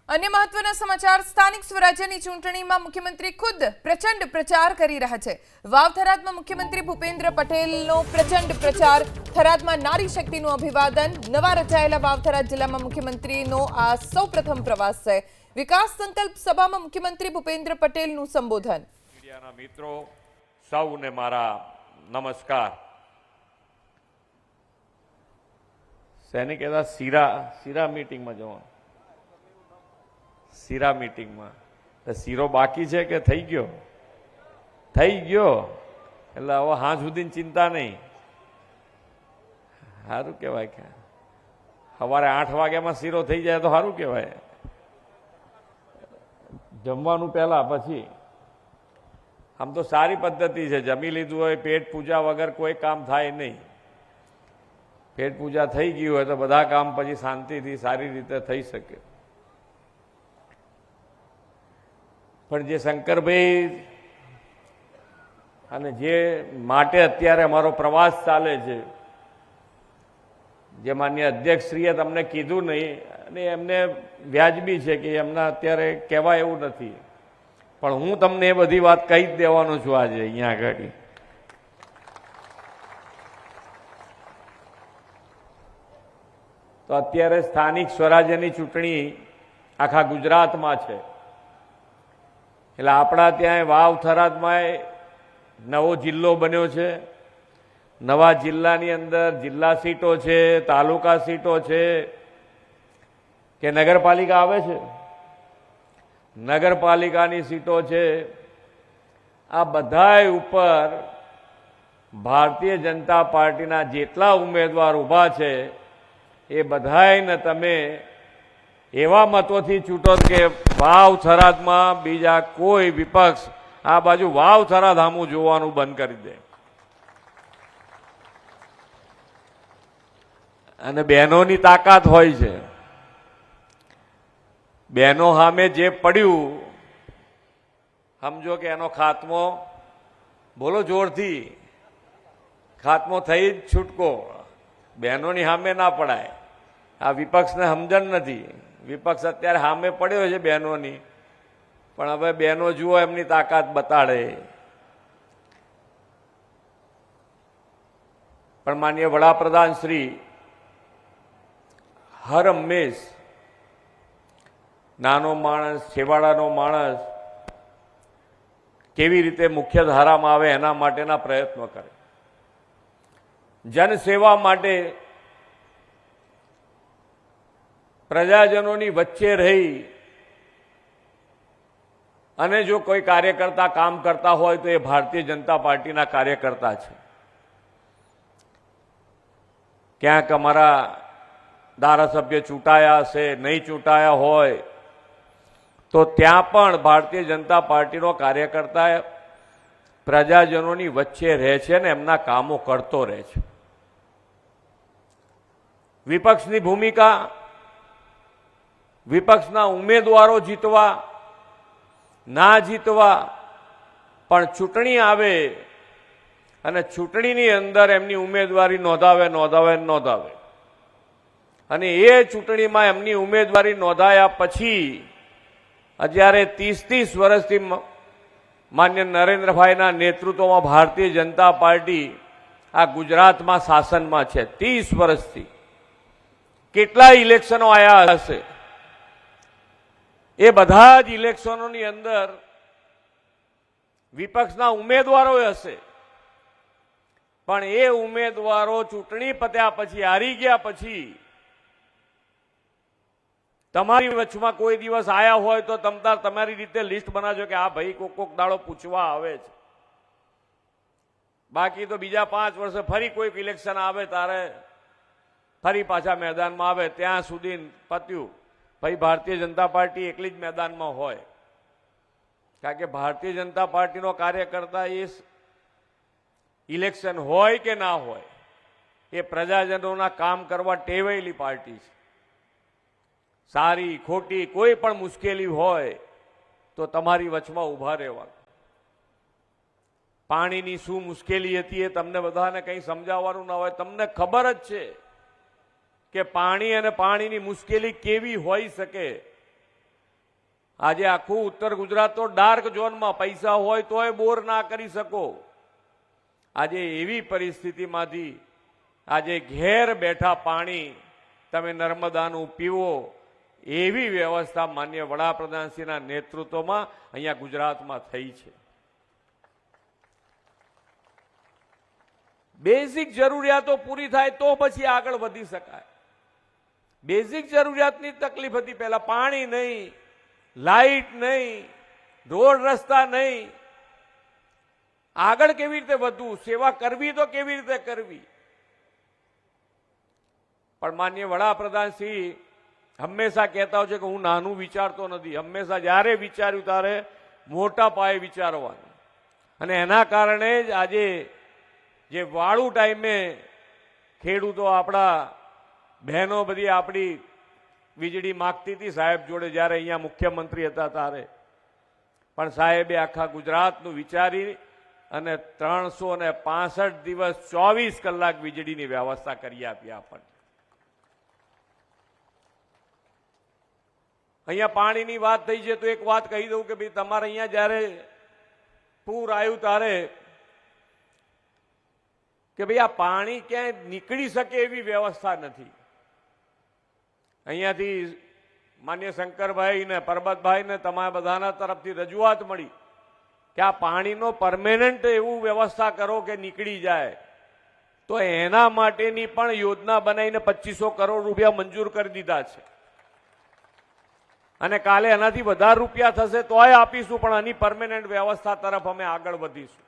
अन्य महत्वना समाचार स्थानिक स्वराज्यની ચૂંટણીમાં મુખ્યમંત્રી ખુદ પ્રચંડ પ્રચાર કરી રહ્યા છે। વાવ થરાદમાં મુખ્યમંત્રી ભૂપેન્દ્ર પટેલનો પ્રચંડ પ્રચાર। થરાદમાં નારી શક્તિનું અભિવાદન। નવા રચાયેલા વાવ થરાદ જિલ્લામાં મુખ્યમંત્રીનો આ સૌપ્રથમ પ્રવાસ છે। વિકાસ સંકલ્પ સભામાં મુખ્યમંત્રી ભૂપેન્દ્ર પટેલનું સંબોધન। મીડિયાના મિત્રો સૌને મારા નમસ્કાર। સૈનિક એના સીરા મીટિંગમાં જવાનું, सीरा मीटिंग में सीरो बाकी है कि थई गयो એટલે હવે હા સુધીની चिंता नहीं। सारू कहेवाय के सवारे 8 वाग्यामां सीरो थई जाए तो सारू कहेवाय। जमवानुं पहला पछी आम तो सारी पद्धति है, जमी लीधुं होय पेट पूजा वगर कोई काम थाय नहीं। पेट पूजा थई गई होय तो बधा काम पछी शांतिथी सारी रीते थई शके। पण जे शंकरभाई अने जे माटे अत्यारे अमारो प्रवास चाले छे, जे मान्य अध्यक्षश्रीए तमने कीधुं नहीं अने एमने व्याजबी छे कि एमना अत्यारे कहेवाय एवुं नथी, पण हूँ तमने ए बधी वात कही ज देवानो छुं आजे अहींया आगळ। तो अत्यारे स्थानिक स्वराज्यनी चूंटणी आखा गुजरातमां छे, એટલે આપણા ત્યાં વાવ થરાદમાં નવો જિલ્લો બન્યો છે। નવા જિલ્લાની અંદર જિલ્લા સીટો છે, તાલુકા સીટો છે કે નગરપાલિકા આવે છે, નગરપાલિકાની સીટો છે। આ બધાય ઉપર ભારતીય જનતા પાર્ટીના જેટલા ઉમેદવાર ઊભા છે એ બધાયને તમે एवा मतोथी चूंटो के वाव थराद में बीजा कोई विपक्ष आ बाजू वाव थराद हामू जोवानुं बंद करी दे। अने बहनोनी ताकात होय छे, बहनों हामे जे पड्युं समझो के एनो खात्मो, बोलो जोरथी, खात्मो थई ज छूटको। बहनोनी हामे ना पड़ाय, आ विपक्ष ने समजण नथी। विपक्ष अत्यारे हामे पड्यो छे बहनोनी, पण हवे बहनो जुओ एमनी ताकात बताड़े। पण माननीय वडाप्रधान श्री हर हमेश नानो माणस, छेवाड़ानो माणस केवी रीते मुख्य धारामां आवे एना माटेना प्रयत्नो करे। जनसेवा माटे प्रजाजनों वच्चे रही अने जो कोई कार्यकर्ता काम करता हो तो ये भारतीय जनता पार्टी ना कार्यकर्ता है। क्यांक अमरा धारासभ्य चूंटाया से नहीं चूंटाया होय तो त्यां पण भारतीय जनता पार्टी नो कार्यकर्ता प्रजाजनों वच्चे रहे छे ने एमना कामों करतो रहे छे। विपक्षनी भूमिका विपक्षना उम्मीदवारों जीतवा ना जीतवा, पण चूंटणी आवे अने चूंटणीनी अंदर एमनी उम्मीदवारी नोंधावे अने ए चूंटणीमां एमनी उम्मीदवारी नोंधाया पछी अत्यारे 30 वर्षथी मान्य नरेन्द्रभाईना नेतृत्वमां भारतीय जनता पार्टी आ गुजरातमां शासनमां छे। 30 वर्षथी केटला इलेक्शनो आया हशे, ए बधा ज इलेक्शनों नी अंदर विपक्षना उम्मीदवारों हशे, पण ए उम्मीदवारों चूंटणी पत्या पछी हारी गया पछी तमारी वचमां कोई दिवस आया होय तो तमतार तमारी रीते लिस्ट बनाजो के आ भाई कोक दाड़ो पूछवा आवे छे। बाकी तो बीजा 5 वर्ष फरी कोई इलेक्शन आवे तारे फरी पाछा मैदान में आवे, त्यां सुधी पत्युं। भाई भारतीय जनता पार्टी एकली ज मैदान में होय, कारण के भारतीय जनता पार्टी नो कार्यकर्ता इस इलेक्शन होय के ना होय ये प्रजाजनों काम करवा टेवायेली पार्टी छे। सारी खोटी कोई पण मुश्केली होय तो तमारी वचमां उभा रहेवा। पाणीनी शुं मुश्केली हती ए तमने बधाने कई समजाववानुं न होय, तमने खबर ज छे કે પાણી અને પાણીની મુશ્કેલી કેવી હોઈ શકે। આજે આખું ઉત્તર ગુજરાત તો ડાર્ક ઝોનમાં, પૈસા હોય તોય બોર ના કરી શકો. આજે એવી પરિસ્થિતિમાંથી આજે ઘેર બેઠા પાણી તમે નર્મદાનું પીવો, એવી વ્યવસ્થા માન્ય વડાપ્રધાનશ્રીના નેતૃત્વમાં અહીંયા ગુજરાતમાં થઈ છે. બેઝિક જરૂરિયાતો પૂરી થાય તો પછી આગળ વધી શકાય. બેઝિક જરૂરિયાતની તકલીફ હતી પહેલા, પાણી નહીં, લાઇટ નહીં, રોડ રસ્તા નહીં. આગળ કેવી રીતે વધવું, સેવા કરવી તો કેવી રીતે કરવી. પણ માન્ય વડાપ્રધાન શ્રી હંમેશા કહેતા હોય છે કે હું નાનું વિચારતો નથી. હંમેશા જ્યારે વિચાર્યું ત્યારે મોટા પાયે વિચારવાનું. અને એના કારણે જ આજે જે વાળું ટાઈમે ખેડૂતો આપણા બહેનો બધી આપણી વીજળી માગતી હતી સાહેબ જોડે, જ્યારે અહીંયા મુખ્યમંત્રી હતા ત્યારે પણ સાહેબે આખા ગુજરાતનું વિચારી અને 365 દિવસ 24 કલાક વીજળીની વ્યવસ્થા કરી આપી આપણને. અહીંયા પાણીની વાત થઈ છે તો એક વાત કહી દઉં કે ભાઈ તમારે અહીંયા જ્યારે પૂર આવ્યું ત્યારે કે ભાઈ આ પાણી ક્યાંય નીકળી શકે એવી વ્યવસ્થા નથી. અહીંયાથી માન્ય શંકરભાઈ ને પરબતભાઈ ને તમારા બધાના તરફથી રજૂઆત મળી કે આ પાણીનો પરમેનન્ટ એવું વ્યવસ્થા કરો કે નીકળી જાય. તો એના માટેની પણ યોજના બનાવીને 2500 કરોડ રૂપિયા મંજૂર કરી દીધા છે. અને કાલે એનાથી વધારે રૂપિયા થશે તોય આપીશું, પણ આની પરમેનન્ટ વ્યવસ્થા તરફ અમે આગળ વધીશું.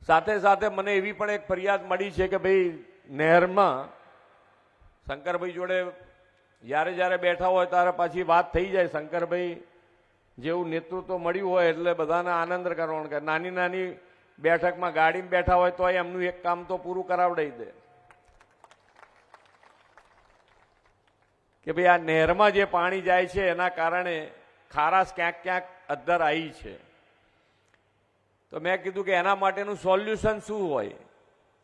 સાથે સાથે મને એવી પણ એક ફરિયાદ મળી છે કે ભાઈ નહેરમાં શંકરભાઈ જોડે જ્યારે જ્યારે બેઠા હોય ત્યારે પાછી વાત થઈ જાય. શંકરભાઈ જેવું નેતૃત્વ મળ્યું હોય એટલે બધાને આનંદ કરવાનો કે નાની નાની બેઠકમાં ગાડીમાં બેઠા હોય તો એમનું એક કામ તો પૂરું કરાવડાવી દે કે ભાઈ આ નહેરમાં જે પાણી જાય છે એના કારણે ખારાશ ક્યાંક ક્યાંક અદ્ધર આવી છે. તો મેં કીધું કે એના માટેનું સોલ્યુશન શું હોય?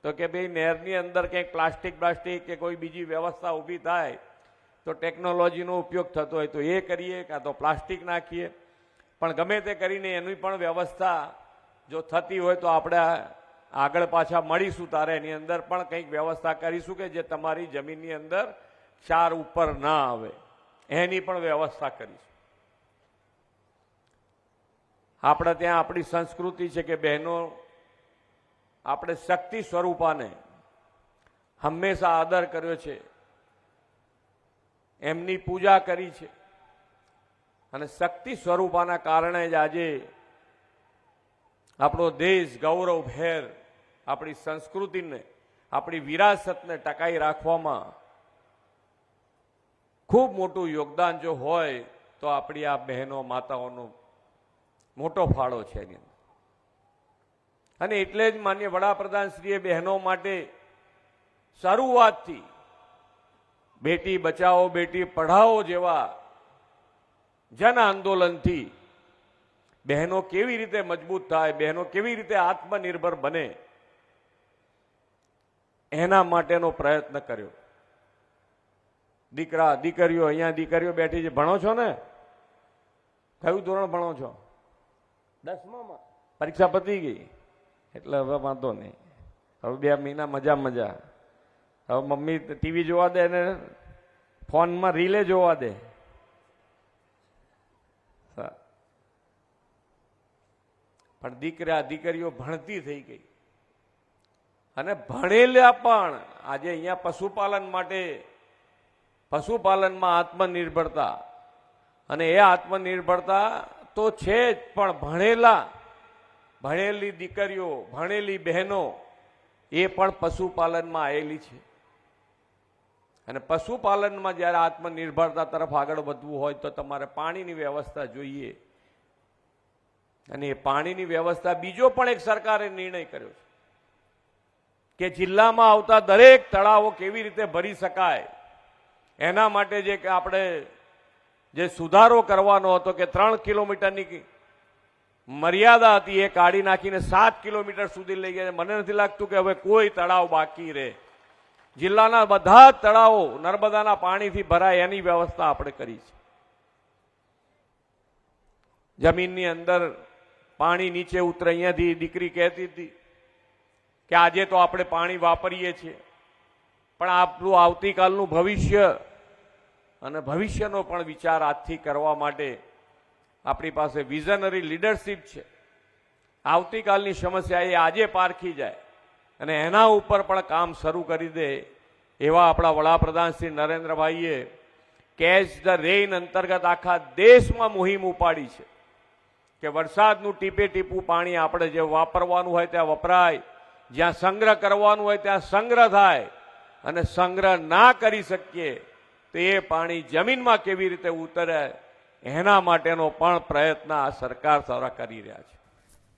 તો કે ભાઈ નહેરની અંદર ક્યાંક પ્લાસ્ટિક કે કોઈ બીજી વ્યવસ્થા ઊભી થાય તો ટેકનોલોજીનો ઉપયોગ થતો હોય તો એ કરીએ, કાં તો પ્લાસ્ટિક નાખીએ. પણ ગમે તે કરીને એની પણ વ્યવસ્થા જો થતી હોય તો આપણે આગળ પાછા મળીશું ત્યારે એની અંદર પણ કંઈક વ્યવસ્થા કરીશું કે જે તમારી જમીનની અંદર ક્ષાર ઉપર ના આવે, એની પણ વ્યવસ્થા કરીશું. આપણે ત્યાં આપણી સંસ્કૃતિ છે કે બહેનો આપણે શક્તિ સ્વરૂપાને હંમેશા આદર કર્યો છે, એમની પૂજા કરી છે. અને શક્તિ સ્વરૂપાના કારણે જ આજે આપણો દેશ ગૌરવભેર આપણી સંસ્કૃતિને, આપણી વિરાસતને ટકાઈ રાખવામાં ખૂબ મોટું યોગદાન જો હોય તો આપણી આ બહેનો માતાઓનો મોટો ફાળો છે એની અંદર. અને એટલે જ માન્ય વડાપ્રધાનશ્રીએ બહેનો માટે શરૂઆતથી બેટી બચાવો બેટી પઢાઓ જેવા જન આંદોલનથી બહેનો કેવી રીતે મજબૂત થાય, બહેનો કેવી રીતે આત્મનિર્ભર બને, એના માટેનો પ્રયત્ન કર્યો. દીકરા દીકરીઓ, અહીંયા દીકરીઓ બેઠી છે, ભણો છો ને? કયું ધોરણ ભણો છો? 10માં. પરીક્ષા પતી ગઈ એટલે હવે વાંધો નહીં, હવે 2 મહિના મજા મજા. હવે મમ્મી ટીવી જોવા દે ને ફોનમાં રીલે જોવા દે. પણ દીકરા દીકરીઓ ભણતી થઈ ગઈ અને ભણેલા પણ આજે અહીંયા પશુપાલન માટે, પશુપાલનમાં આત્મનિર્ભરતા, અને એ આત્મનિર્ભરતા તો છે જ, પણ ભણેલી દીકરીઓ, ભણેલી બહેનો એ પણ પશુપાલનમાં આવેલી છે. અને પશુપાલનમાં જ્યારે આત્મનિર્ભરતા તરફ આગળ વધવું હોય તો તમારે પાણીની વ્યવસ્થા જોઈએ. અને એ પાણીની વ્યવસ્થા બીજો પણ એક સરકારે નિર્ણય કર્યો છે કે જિલ્લામાં આવતા દરેક તળાવો કેવી રીતે ભરી શકાય, એના માટે જે આપણે જે સુધારો કરવાનો હતો કે 3 કિલોમીટરની મર્યાદા હતી એ કાઢી નાખીને 7 કિલોમીટર સુધી લઈ ગયા. મને નથી લાગતું કે હવે કોઈ તળાવ બાકી રહે. જિલ્લાના બધા જ તળાવો નર્મદાના પાણીથી ભરાય એની વ્યવસ્થા આપણે કરી છે. જમીનની અંદર પાણી નીચે ઉતરે. અહીંયાથી દીકરી કહેતી હતી કે આજે તો આપણે પાણી વાપરીએ છીએ, પણ આપણું આવતીકાલનું ભવિષ્ય અને ભવિષ્યનો પણ વિચાર આજથી કરવા માટે આપણી પાસે વિઝનરી લીડરશીપ છે. આવતીકાલની સમસ્યા એ આજે પારખી જાય અને એના ઉપર પણ કામ શરૂ કરી દે એવા આપણા વડાપ્રધાન શ્રી નરેન્દ્રભાઈએ કેચ ધ રેઇન અંતર્ગત આખા દેશમાં મુહિમ ઉપાડી છે કે વરસાદનું ટીપે ટીપું પાણી આપણે જે વાપરવાનું હોય ત્યાં વપરાય, જ્યાં સંગ્રહ કરવાનું હોય ત્યાં સંગ્રહ થાય, અને સંગ્રહ ના કરી શકીએ તો એ પાણી જમીનમાં કેવી રીતે ઉતરે એના માટેનો પણ પ્રયત્ન આ સરકાર દ્વારા કરી રહ્યા છે.